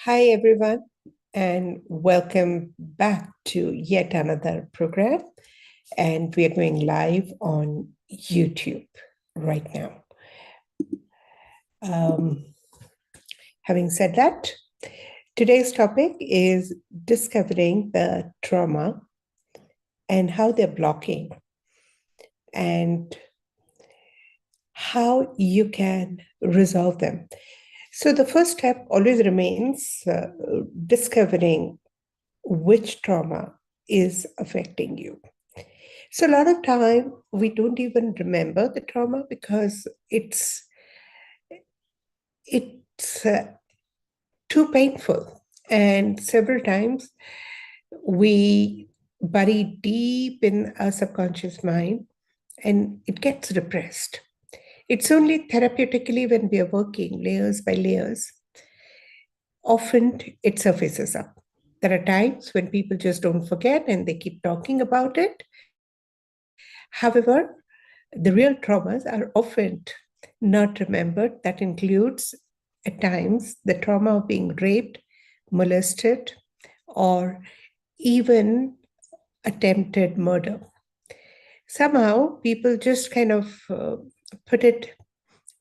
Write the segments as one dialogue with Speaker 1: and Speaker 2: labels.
Speaker 1: Hi, everyone, and welcome back to yet another program. And we are going live on YouTube right now. Having said that, today's topic is discovering the trauma and how they're blocking and how you can resolve them. So the first step always remains discovering which trauma is affecting you. So a lot of time we don't even remember the trauma because it's too painful, and several times we bury deep in our subconscious mind and it gets repressed. It's only therapeutically when we are working layers by layers, often it surfaces up. There are times when people just don't forget and they keep talking about it. However, the real traumas are often not remembered. That includes, at times, the trauma of being raped, molested, or even attempted murder. Somehow, people just kind of put it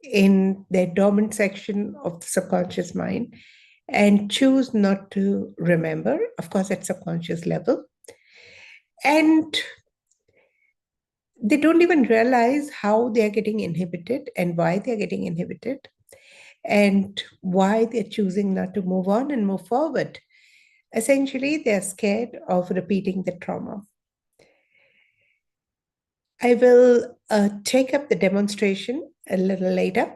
Speaker 1: in their dormant section of the subconscious mind and choose not to remember, of course, at subconscious level. And they don't even realize how they're getting inhibited and why they're getting inhibited and why they're choosing not to move on and move forward. Essentially, they're scared of repeating the trauma. I will take up the demonstration a little later.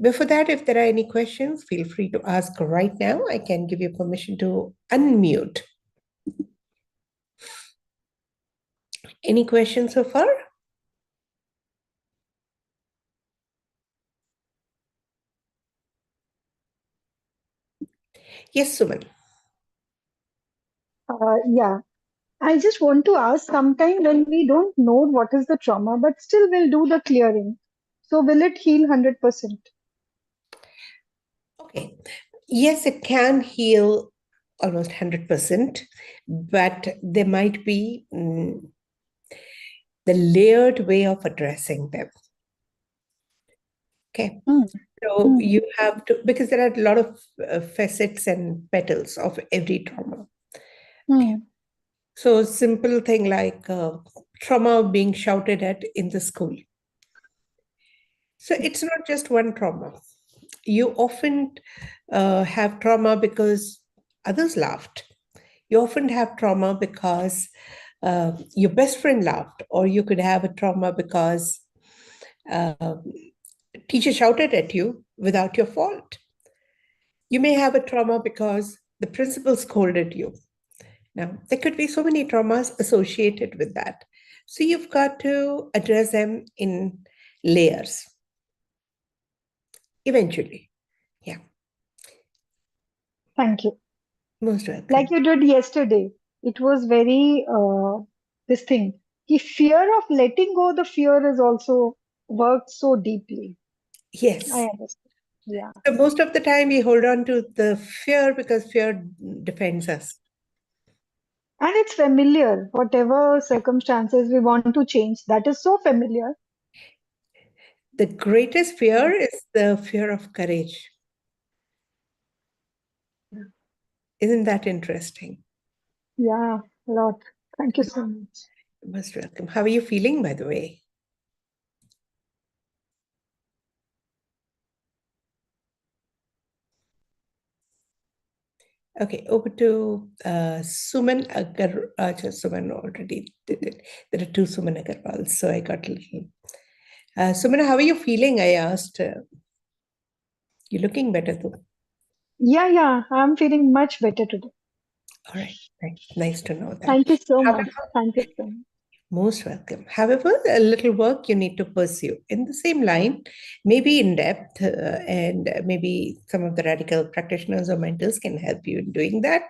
Speaker 1: Before that, if there are any questions, feel free to ask right now. I can give you permission to unmute. Any questions so far? Yes, Suman.
Speaker 2: Yeah, I just want to ask, sometime when we don't know what is the trauma, but still we'll do the clearing. So will it heal 100%?
Speaker 1: Okay. Yes, it can heal almost 100%, but there might be the layered way of addressing them. Okay.
Speaker 2: Mm.
Speaker 1: So
Speaker 2: Mm.
Speaker 1: you have to, because there are a lot of facets and petals of every trauma. Okay.
Speaker 2: Mm.
Speaker 1: So simple thing like trauma being shouted at in the school. So it's not just one trauma. You often have trauma because others laughed. You often have trauma because your best friend laughed, or you could have a trauma because uh, teacher shouted at you without your fault. You may have a trauma because the principal scolded you. Now, there could be so many traumas associated with that. So you've got to address them in layers eventually. Yeah,
Speaker 2: Thank you.
Speaker 1: most
Speaker 2: Like
Speaker 1: welcome.
Speaker 2: you did yesterday, it was very, this thing. The fear of letting go, the fear is also worked so deeply. I
Speaker 1: Yes.
Speaker 2: understand. Yeah.
Speaker 1: So most of the time we hold on to the fear because fear defends us.
Speaker 2: And it's familiar. Whatever circumstances we want to change, that is so familiar.
Speaker 1: The greatest fear is the fear of courage. Isn't that interesting?
Speaker 2: Yeah, a lot. Thank you so much.
Speaker 1: Most welcome. How are you feeling, by the way? Okay, over to Suman Agar. Suman already did it. There are two Suman Agarwals, so I got a little. Suman, how are you feeling? I asked. You're looking better though.
Speaker 2: Yeah, yeah, I'm feeling much better today.
Speaker 1: All right, nice to know that.
Speaker 2: Thank you so much.
Speaker 1: However,
Speaker 2: Thank you so much.
Speaker 1: most welcome. However, a little work you need to pursue in the same line, maybe in depth, and maybe some of the radical practitioners or mentors can help you in doing that.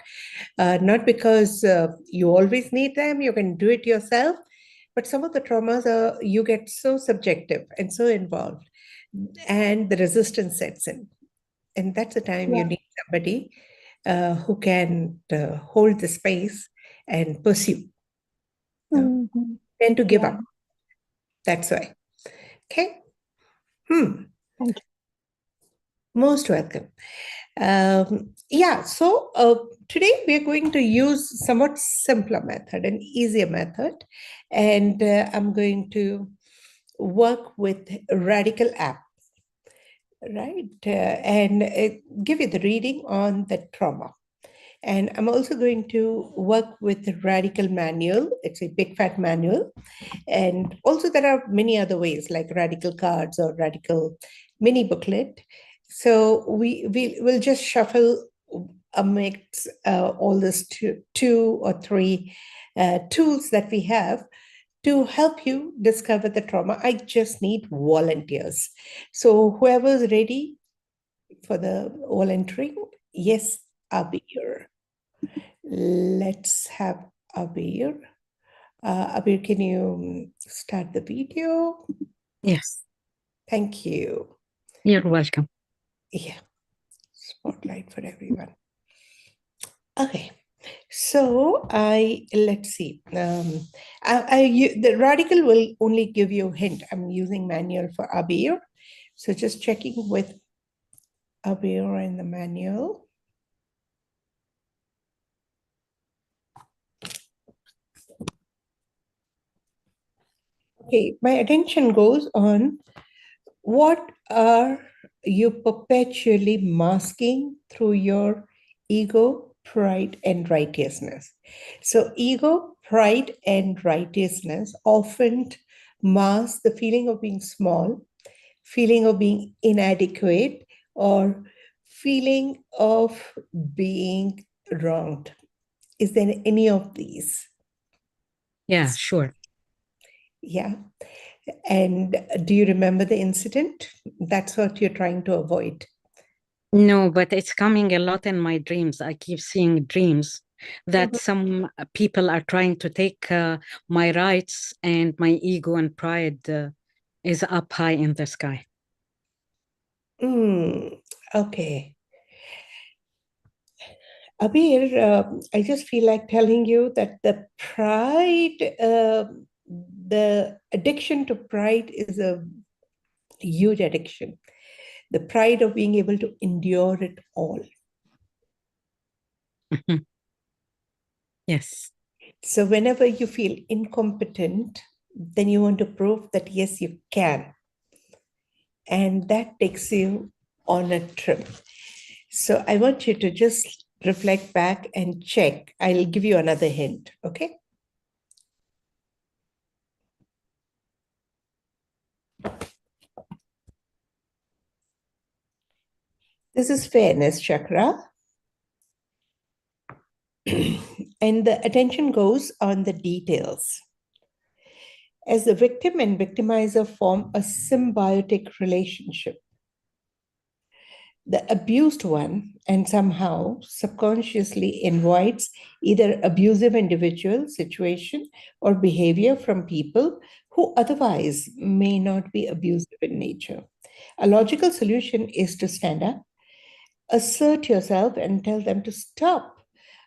Speaker 1: Not because you always need them, you can do it yourself, but some of the traumas are you get so subjective and so involved, and the resistance sets in. And that's the time you
Speaker 2: Yeah.
Speaker 1: need somebody. who can hold the space and pursue. No?
Speaker 2: Mhm.
Speaker 1: Tend to give
Speaker 2: Yeah.
Speaker 1: up. That's why. Okay.
Speaker 2: Thank you.
Speaker 1: Most welcome. Yeah, so today we're going to use somewhat simpler method, an easier method, and I'm going to work with Radical app, right? And give you the reading on the trauma. And I'm also going to work with the Radical manual. It's a big fat manual. And also there are many other ways like Radical cards or Radical mini booklet. So we will just shuffle amidst all this two or three tools that we have to help you discover the trauma. I just need volunteers. So whoever's ready for the volunteering, yes, Abir. Let's have Abir. Abir, can you start the video?
Speaker 3: Yes,
Speaker 1: Thank you.
Speaker 3: you're welcome.
Speaker 1: Yeah, spotlight for everyone. Okay. So let's see. The radical will only give you a hint. I'm using manual for Abir. So just checking with Abir in the manual. Okay, my attention goes on what are you perpetually masking through your ego, pride, and righteousness? So, ego, pride, and righteousness often mask the feeling of being small, feeling of being inadequate, or feeling of being wronged. Is there any of these?
Speaker 3: Yeah, sure.
Speaker 1: Yeah. And do you remember the incident? That's what you're trying to avoid.
Speaker 3: No, but it's coming a lot in my dreams. I keep seeing dreams that
Speaker 1: Mhm.
Speaker 3: some people are trying to take my rights, and my ego and pride is up high in the sky.
Speaker 1: Okay. Abir, I just feel like telling you that the pride, the addiction to pride is a huge addiction. The pride of being able to endure it all.
Speaker 3: Yes.
Speaker 1: So, whenever you feel incompetent, then you want to prove that yes, you can. And that takes you on a trip. So, I want you to just reflect back and check. I'll give you another hint, okay? This is fairness chakra. And the attention goes on the details. As the victim and victimizer form a symbiotic relationship, the abused one and somehow subconsciously invites either abusive individual, situation, or behavior from people who otherwise may not be abusive in nature. A logical solution is to stand up, assert yourself, and tell them to stop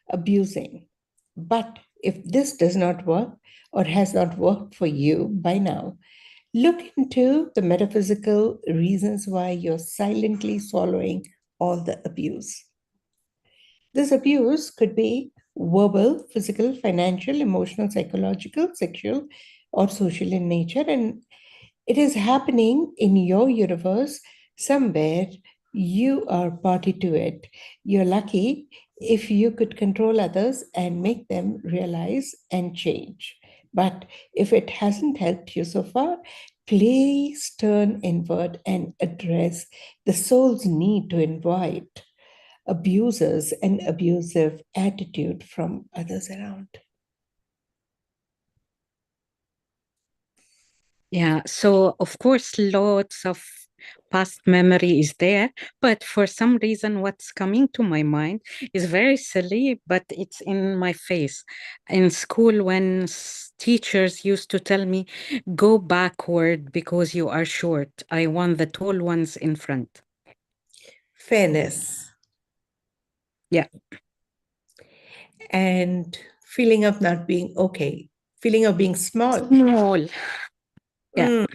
Speaker 1: abusing. But if this does not work or has not worked for you by now, look into the metaphysical reasons why you're silently swallowing all the abuse. This abuse could be verbal, physical, financial, emotional, psychological, sexual, or social in nature. And it is happening in your universe somewhere. You are party to it. You're lucky if you could control others and make them realize and change. But if it hasn't helped you so far, please turn inward and address the soul's need to invite abusers and abusive attitude from others around.
Speaker 3: Yeah. So, of course, lots of past memory is there, but for some reason, what's coming to my mind is very silly, but it's in my face. In school, when teachers used to tell me, go backward because you are short, I want the tall ones in front.
Speaker 1: Fairness.
Speaker 3: Yeah.
Speaker 1: And feeling of not being okay, feeling of being small.
Speaker 3: Small. Yeah.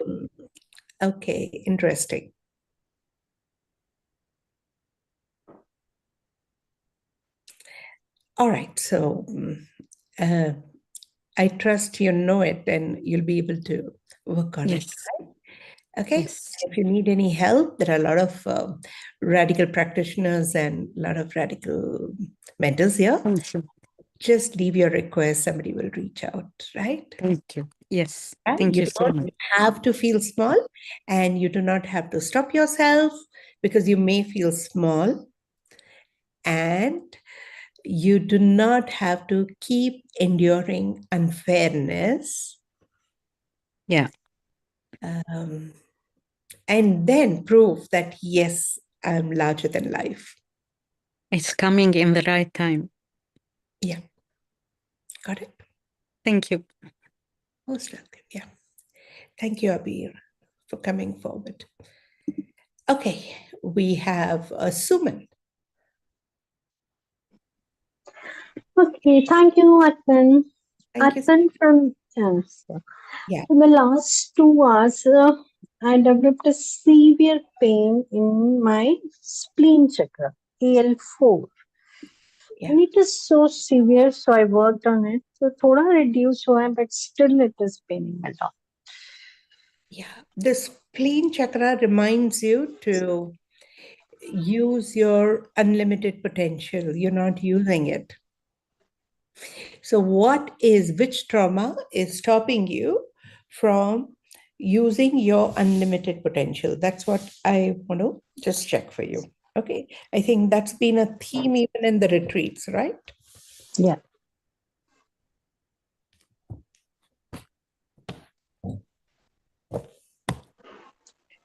Speaker 1: Okay, interesting. All right, so I trust you know it and you'll be able to work on it.
Speaker 3: Yes.
Speaker 1: Right? Okay,
Speaker 3: Yes.
Speaker 1: if you need any help, there are a lot of radical practitioners and a lot of radical mentors here.
Speaker 3: Thank you.
Speaker 1: Just leave your request, somebody will reach out, right?
Speaker 3: Thank you. Yes.
Speaker 1: Right?
Speaker 3: Thank
Speaker 1: You
Speaker 3: you so
Speaker 1: don't
Speaker 3: much.
Speaker 1: have to feel small, and you do not have to stop yourself because you may feel small, and you do not have to keep enduring unfairness.
Speaker 3: Yeah.
Speaker 1: And then prove that, yes, I'm larger than life.
Speaker 3: It's coming in the right time.
Speaker 1: Yeah. Got it?
Speaker 3: Thank you.
Speaker 1: Most welcome. Yeah. Thank you, Abir, for coming forward. Okay. We have Suman.
Speaker 4: Okay, thank you, Atman.
Speaker 1: Thank you.
Speaker 4: Atman from yes.
Speaker 1: Yeah.
Speaker 4: In the last 2 hours, I developed a severe pain in my spleen chakra, AL4.
Speaker 1: Yeah.
Speaker 4: And it is so severe, so I worked on it. So thoda reduced हुआ है, but still it is paining a lot.
Speaker 1: Yeah. The spleen chakra reminds you to use your unlimited potential. You're not using it. So, which trauma is stopping you from using your unlimited potential? That's what I want to just check for you. Okay. I think that's been a theme even in the retreats, right?
Speaker 4: Yeah.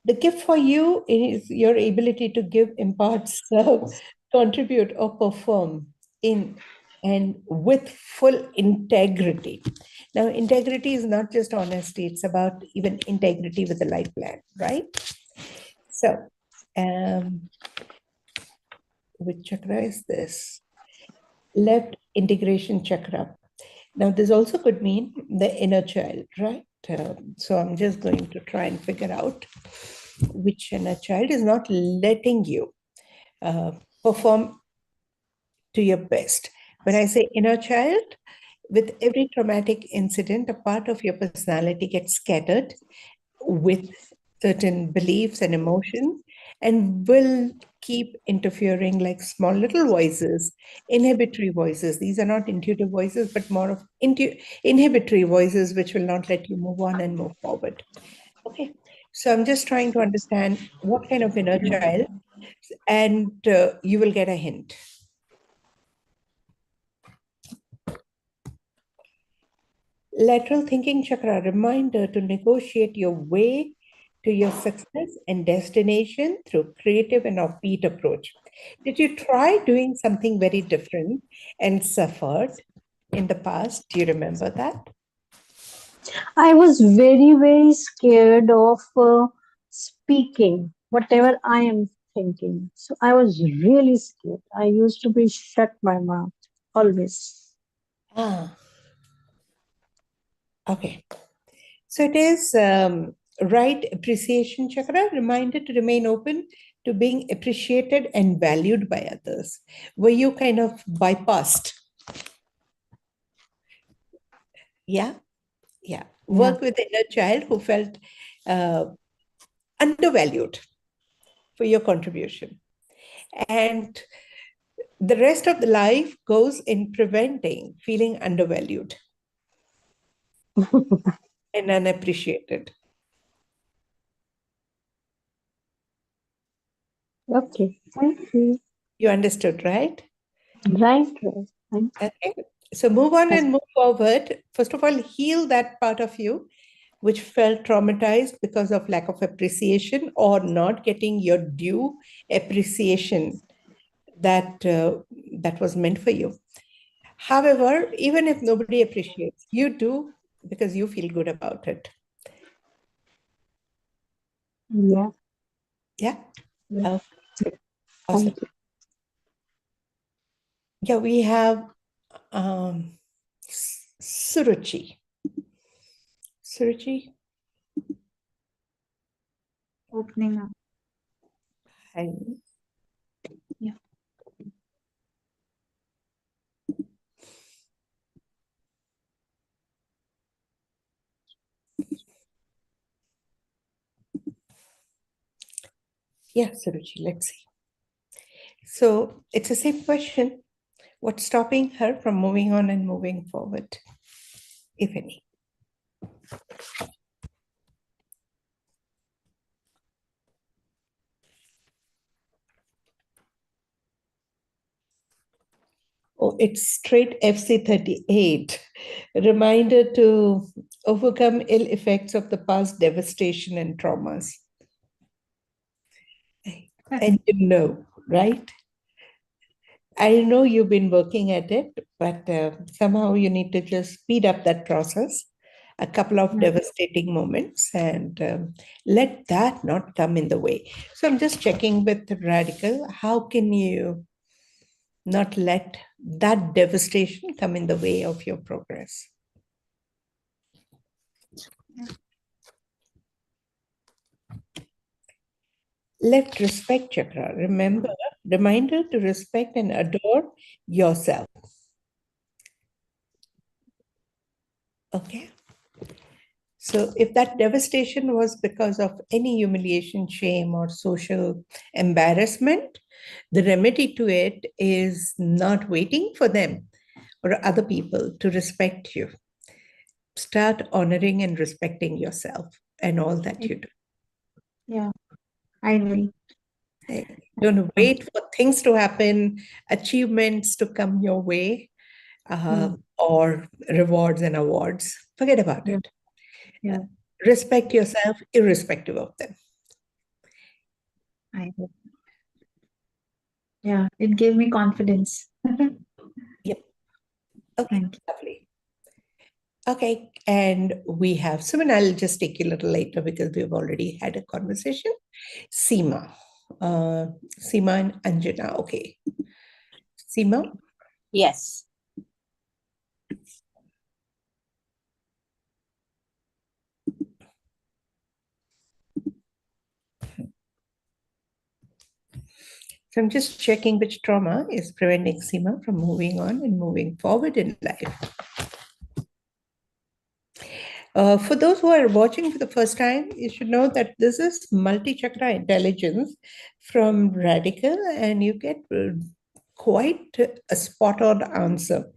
Speaker 1: The gift for you is your ability to give, impart, serve, contribute, or perform in and with full integrity. Now, integrity is not just honesty, it's about even integrity with the life plan, right? So, which chakra is this? Left integration chakra. Now, this also could mean the inner child, right? So, I'm just going to try and figure out which inner child is not letting you perform to your best. When I say inner child, with every traumatic incident, a part of your personality gets scattered with certain beliefs and emotions and will keep interfering like small little voices, inhibitory voices. These are not intuitive voices, but more of inhibitory voices, which will not let you move on and move forward. Okay. So I'm just trying to understand what kind of inner child, and you will get a hint. Lateral thinking chakra, reminder to negotiate your way to your success and destination through creative and upbeat approach. Did you try doing something very different and suffered in the past? Do you remember that?
Speaker 4: I was very, very scared of speaking whatever I am thinking. So I was really scared. I used to be shut my mouth always.
Speaker 1: Ah, okay. So it is right appreciation chakra, reminder to remain open to being appreciated and valued by others. Were you kind of bypassed? Yeah. Yeah. Work with the inner child who felt undervalued for your contribution. And the rest of the life goes in preventing feeling undervalued and unappreciated.
Speaker 4: Okay, thank you.
Speaker 1: You understood, right?
Speaker 4: Right, right. Thank you.
Speaker 1: Okay. So move on and move forward. First of all, heal that part of you which felt traumatized because of lack of appreciation or not getting your due appreciation that was meant for you. However, even if nobody appreciates, you do because you feel good about it.
Speaker 4: Yeah.
Speaker 1: Yeah.
Speaker 4: Yeah.
Speaker 1: Oh, awesome.
Speaker 4: Thank you.
Speaker 1: Yeah, we have Suruchi. Suruchi.
Speaker 5: Opening up.
Speaker 1: Hi.
Speaker 5: Yeah.
Speaker 1: Yeah, Suruchi, let's see. So it's the same question. What's stopping her from moving on and moving forward, if any? Oh, it's straight FC38. Reminder to overcome ill effects of the past devastation and traumas. And you know, right? I know you've been working at it, but somehow you need to just speed up that process. A couple of devastating moments and let that not come in the way. So I'm just checking with Radical. How can you not let that devastation come in the way of your progress? Left respect chakra. Remember, reminder to respect and adore yourself. Okay. So if that devastation was because of any humiliation, shame, or social embarrassment, the remedy to it is not waiting for them or other people to respect you. Start honoring and respecting yourself and all that you do.
Speaker 5: Yeah, I will.
Speaker 1: Don't wait for things to happen, achievements to come your way, or rewards and awards. Forget about it.
Speaker 5: Yeah.
Speaker 1: Respect yourself irrespective of them.
Speaker 5: I will. Yeah, it gave me confidence.
Speaker 1: Yep. Okay,
Speaker 5: Thank you.
Speaker 1: lovely. Okay, and we have Suman. I'll just take you a little later because we've already had a conversation. Seema. Seema and Anjana. Okay. Seema.
Speaker 6: Yes.
Speaker 1: So I'm just checking which trauma is preventing Seema from moving on and moving forward in life. For those who are watching for the first time, you should know that this is multi-chakra intelligence from Radical, and you get quite a spot-on answer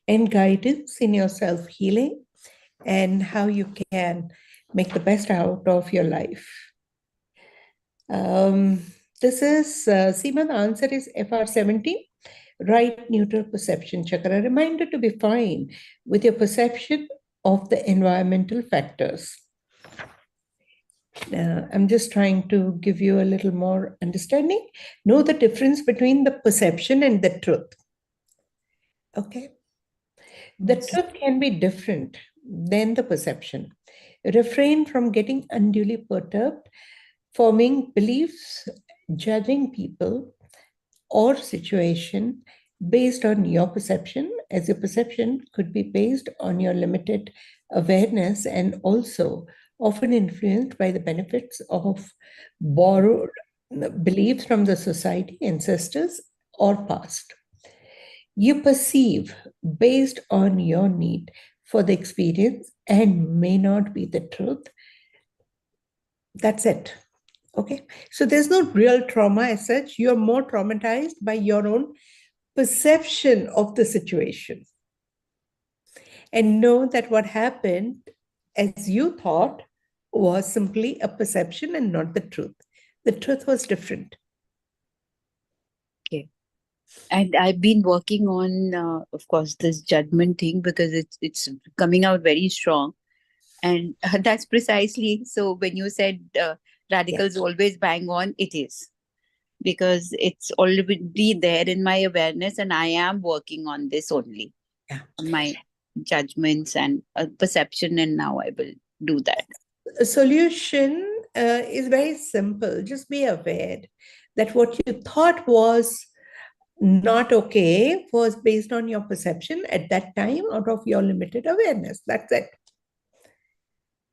Speaker 1: and guidance in your self-healing and how you can make the best out of your life. This is, Seema, the answer is FR17, right neutral perception chakra. A reminder to be fine with your perception of the environmental factors. I'm just trying to give you a little more understanding. Know the difference between the perception and the truth. Okay? The truth can be different than the perception. Refrain from getting unduly perturbed, forming beliefs, judging people or situation based on your perception, as your perception could be based on your limited awareness and also often influenced by the benefits of borrowed beliefs from the society, ancestors, or past. You perceive based on your need for the experience and may not be the truth. That's it. Okay. So there's no real trauma as such. You're more traumatized by your own perception of the situation. And know that what happened as you thought was simply a perception and not the truth. The truth was different.
Speaker 6: Okay. And I've been working on, of course, this judgment thing because it's coming out very strong. And that's precisely, so when you said radicals always bang on, it is. Because it's already there in my awareness and I am working on this only.
Speaker 1: Yeah.
Speaker 6: My judgments and perception, and now I will do that.
Speaker 1: A solution is very simple. Just be aware that what you thought was not okay was based on your perception at that time out of your limited awareness. That's it.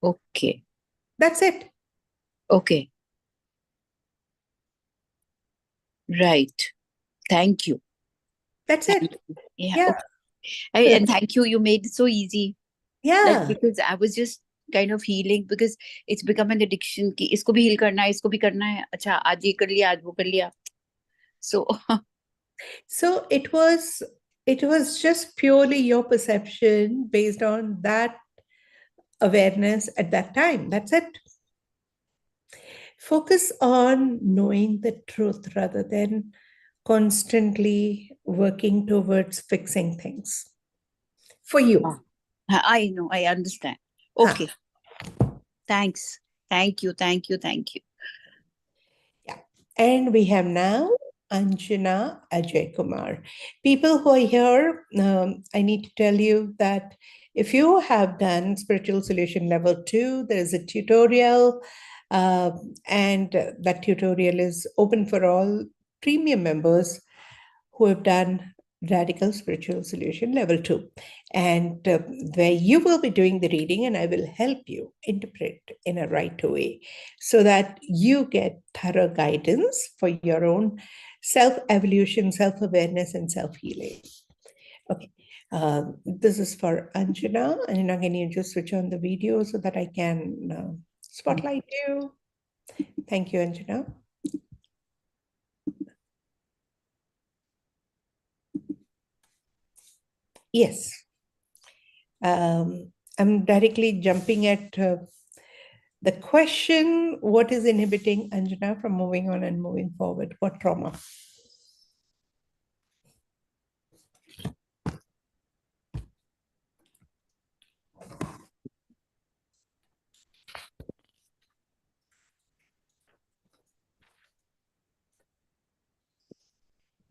Speaker 6: Okay.
Speaker 1: That's it.
Speaker 6: Okay. Right. Thank you.
Speaker 1: That's
Speaker 6: Thank
Speaker 1: it.
Speaker 6: you. Yeah.
Speaker 1: Yeah.
Speaker 6: Okay. And thank you. You made it so easy. Like,
Speaker 1: Yeah.
Speaker 6: because I was just kind of healing because it's become an addiction कि इसको भी heal करना है, इसको भी करना है. अच्छा, आज ये कर लिया, आज वो कर लिया. So
Speaker 1: So it was just purely your perception based on that awareness at that time. That's it. Focus on knowing the truth rather than constantly working towards fixing things for you.
Speaker 6: I know, I understand. Okay. Thanks. Thank you. Thank you. Thank you.
Speaker 1: Yeah. And we have now Anjana Ajay Kumar. People who are here, I need to tell you that if you have done Spiritual Solution Level 2, there is a tutorial, and that tutorial is open for all premium members who have done Radical Spiritual Solution Level 2. And where you will be doing the reading, and I will help you interpret in a right way so that you get thorough guidance for your own self-evolution, self-awareness, and self-healing. Okay. This is for Anjana. Anjana, can you just switch on the video so that I can spotlight you? Thank you, Anjana. Yes. I'm directly jumping at the question, what is inhibiting Anjana from moving on and moving forward? What trauma?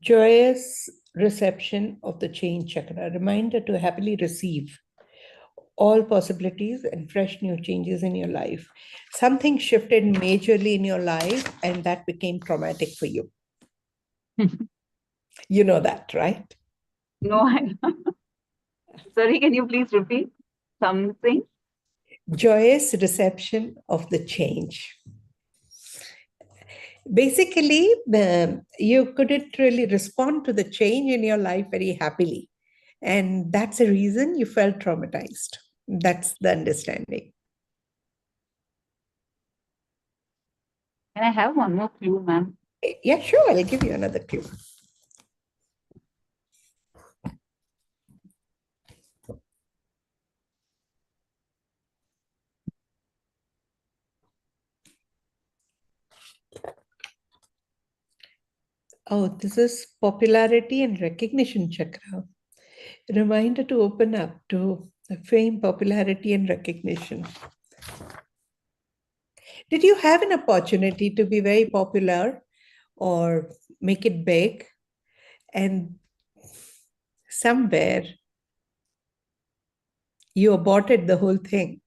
Speaker 1: Joyous reception of the change chakra, a reminder to happily receive all possibilities and fresh new changes in your life. Something shifted majorly in your life and that became traumatic for you. You know that, right?
Speaker 7: No, sorry, can you please repeat something?
Speaker 1: Joyous reception of the change. Basically, you couldn't really respond to the change in your life very happily. And that's the reason you felt traumatized. That's the understanding.
Speaker 7: Can I have one more clue, ma'am?
Speaker 1: Yeah, sure. I'll give you another clue. Oh, this is popularity and recognition chakra. Reminder to open up to fame, popularity, and recognition. Did you have an opportunity to be very popular or make it big, and somewhere you aborted the whole thing?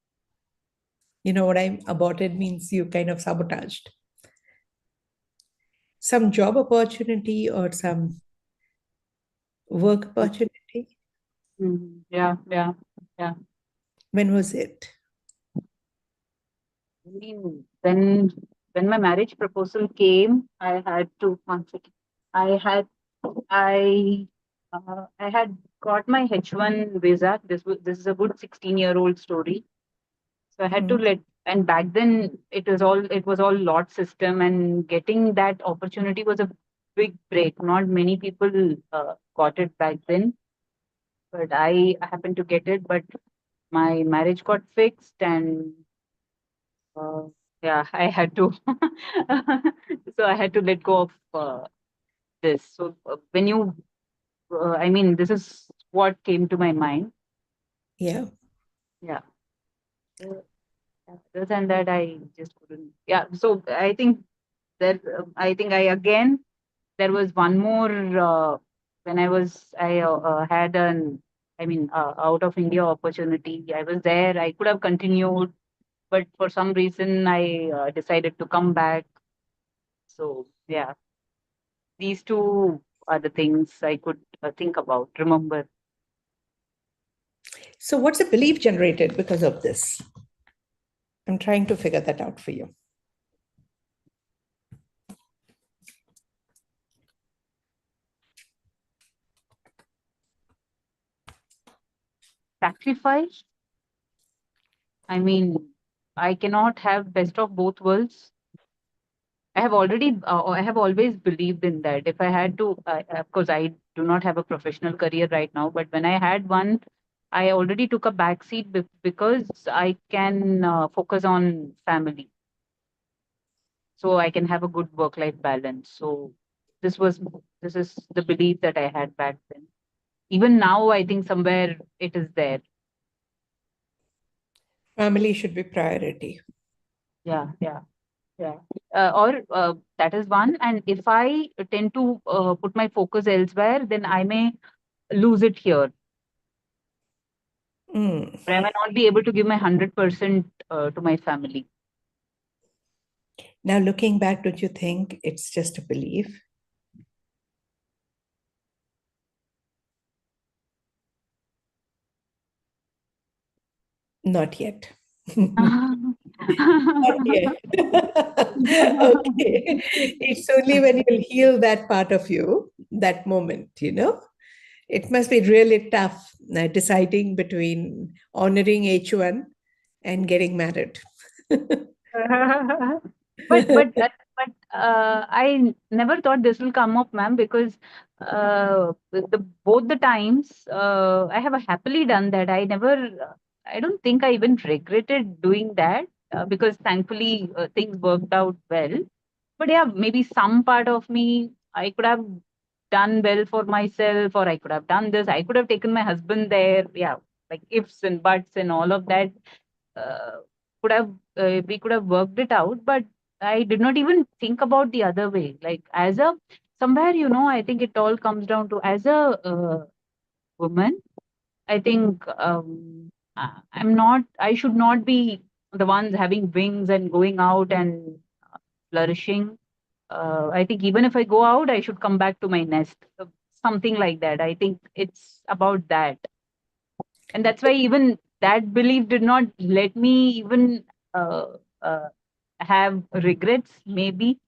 Speaker 1: You know what I aborted means? You kind of sabotaged some job opportunity or some work opportunity.
Speaker 7: Yeah.
Speaker 1: When was it?
Speaker 7: I mean, when my marriage proposal came, I had to one second. I I had got my H1 visa. This is a good 16-year-old story. So I had to let, and back then it was all lot system, and getting that opportunity was a big break. Not many people got it back then, but I happened to get it. But my marriage got fixed, and uh, yeah, I had to. So I had to let go of this. So when you, I mean, this is what came to my mind.
Speaker 1: Yeah.
Speaker 7: Yeah. Other than that, I just couldn't. Yeah. So I think that there was one more when I had an out of India opportunity. I was there. I could have continued, but for some reason I decided to come back. So yeah, these two other things I could think about, remember.
Speaker 1: So what's the belief generated because of this? I'm trying to figure that out for you.
Speaker 7: Sacrifice. I mean, I cannot have best of both worlds. I have always believed in that. If I had to, of course, I do not have a professional career right now, but when I had one, I already took a back seat because I can focus on family. So I can have a good work-life balance. So this is the belief that I had back then. Even now, I think somewhere it is there.
Speaker 1: Family should be priority.
Speaker 7: Yeah, yeah. Yeah. Or that is one. And if I tend to put my focus elsewhere, then I may lose it here.
Speaker 1: Mm.
Speaker 7: Or I may not be able to give my 100% to my family.
Speaker 1: Now, looking back, don't you think it's just a belief? Not yet. Not yet. Okay. It's only when you'll heal that part of you, that moment, It must be really tough deciding between honoring H1 and getting married.
Speaker 7: I never thought this will come up, ma'am, because both the times I have happily done that. I don't think I even regretted doing that because thankfully things worked out well. But yeah, maybe some part of me I could have done well for myself, or I could have done this. I could have taken my husband there. Yeah, like ifs and buts and all of that. Uh, could have We could have worked it out, but I did not even think about the other way. Like as a somewhere, I think it all comes down to as a woman. I think I should not be the ones having wings and going out and flourishing. I think even if I go out, I should come back to my nest. Something like that. I think it's about that. And that's why even that belief did not let me even uh, uh, have regrets, maybe.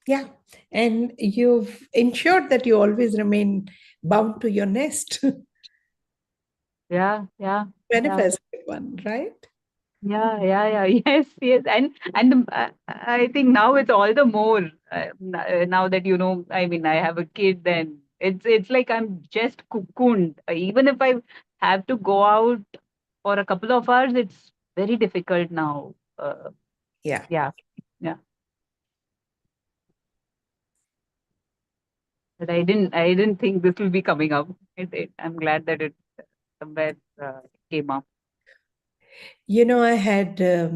Speaker 1: Yeah. And you've ensured that you always remain bound to your nest.
Speaker 7: Yeah, yeah, yeah.
Speaker 1: Manifested one, right?
Speaker 7: Yeah, yeah, yeah. Yes, yes. I think now it's all the more now that I mean, I have a kid, then it's like I'm just cocooned. Even if I have to go out for a couple of hours, it's very difficult now.
Speaker 1: Yeah.
Speaker 7: Yeah, yeah. But I didn't think this will be coming up. I'm glad that it somewhere came up.
Speaker 1: I had a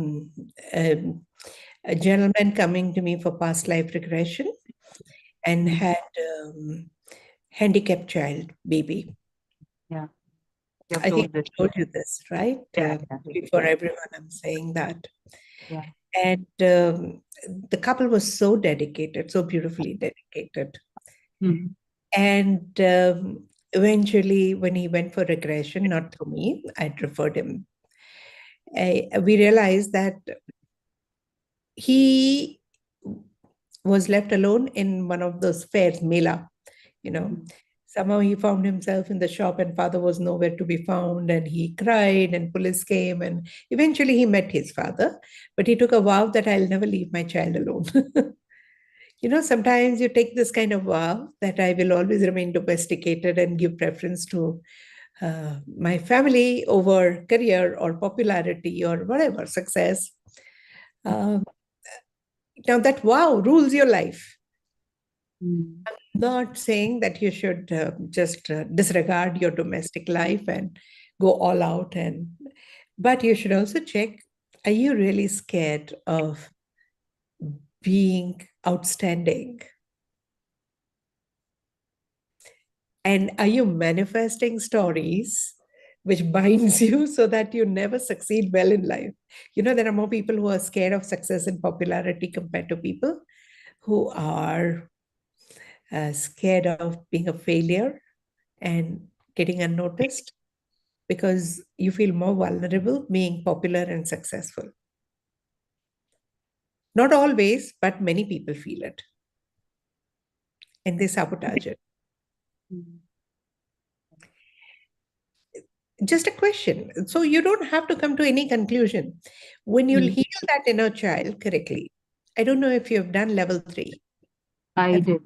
Speaker 1: gentleman coming to me for past life regression and
Speaker 7: Mm.
Speaker 1: had handicapped child, baby.
Speaker 7: Yeah, you have
Speaker 1: I think
Speaker 7: told
Speaker 1: I
Speaker 7: this.
Speaker 1: told you this, right?
Speaker 7: Yeah, yeah,
Speaker 1: Before everyone, I'm saying that.
Speaker 7: yeah.
Speaker 1: And the couple was so dedicated, so beautifully dedicated.
Speaker 7: Mm.
Speaker 1: And eventually, when he went for regression, not through me, I'd referred him. We realized that he was left alone in one of those fairs, Mela, you know.
Speaker 7: Mm.
Speaker 1: Somehow he found himself in the shop and father was nowhere to be found, and he cried and police came, and eventually he met his father, but he took a vow that I'll never leave my child alone. Sometimes you take this kind of vow that I will always remain domesticated and give preference to my family over career or popularity or whatever, success. Um, Now that vow rules your life.
Speaker 7: Mm.
Speaker 1: Not saying that you should just disregard your domestic life and go all out, but you should also check, are you really scared of being outstanding? And are you manifesting stories which binds you so that you never succeed well in life? There are more people who are scared of success and popularity compared to people who are scared of being a failure and getting unnoticed, because you feel more vulnerable being popular and successful. Not always, but many people feel it. And they sabotage it. Just a question. So you don't have to come to any conclusion. When you'll heal that inner child correctly, I don't know if you've done level 3.
Speaker 7: I did.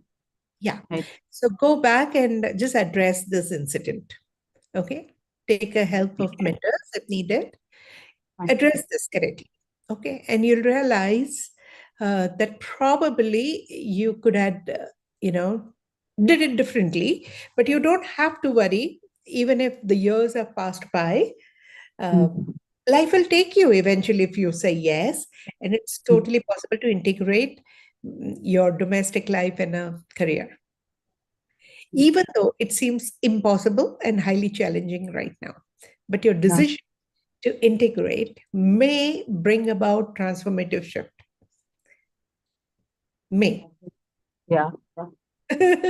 Speaker 1: Yeah.
Speaker 7: I-
Speaker 1: So go back and just address this incident. Okay. Take a help of mentors if needed. Address this correctly. Okay. And you'll realize that probably you could have, did it differently, but you don't have to worry, even if the years have passed by. Life will take you eventually if you say yes, and it's totally possible to integrate your domestic life and a career, even though it seems impossible and highly challenging right now. But your decision to integrate may bring about transformative shift. May.
Speaker 7: Yeah.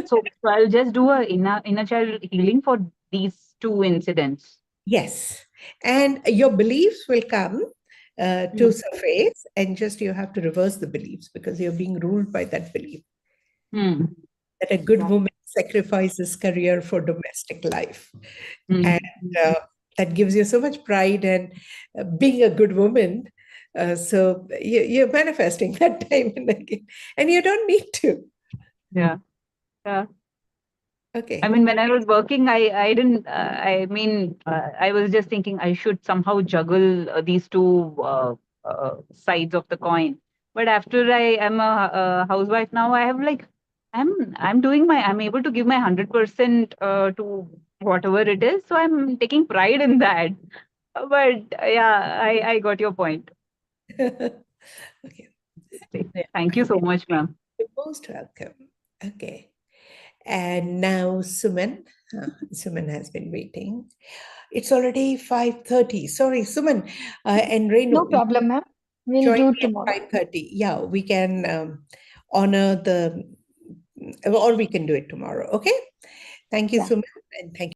Speaker 7: So I'll just do a inner child healing for these 2 incidents.
Speaker 1: Yes. And your beliefs will come to surface, and just you have to reverse the beliefs because you're being ruled by that belief that a good woman sacrifices career for domestic life. And that gives you so much pride and being a good woman. So you're manifesting that time and again, and you don't need to.
Speaker 7: Yeah. Yeah.
Speaker 1: Okay.
Speaker 7: I mean, when I was working, I didn't. I was just thinking I should somehow juggle these 2 sides of the coin. But after I am a housewife now, I have like I'm able to give my 100% to whatever it is. So I'm taking pride in that. But yeah, I got your point.
Speaker 1: Okay.
Speaker 7: Thank you so much, ma'am.
Speaker 1: You're most welcome. Okay. And now Suman. Suman has been waiting. It's already 5:30. Sorry, Suman. And Renu,
Speaker 2: No problem, ma'am. We'll
Speaker 1: join
Speaker 2: do
Speaker 1: me at
Speaker 2: tomorrow.
Speaker 1: 5:30. Yeah, we can honor or we can do it tomorrow. Okay. Thank you,
Speaker 2: Yeah.
Speaker 1: Suman, and thank you.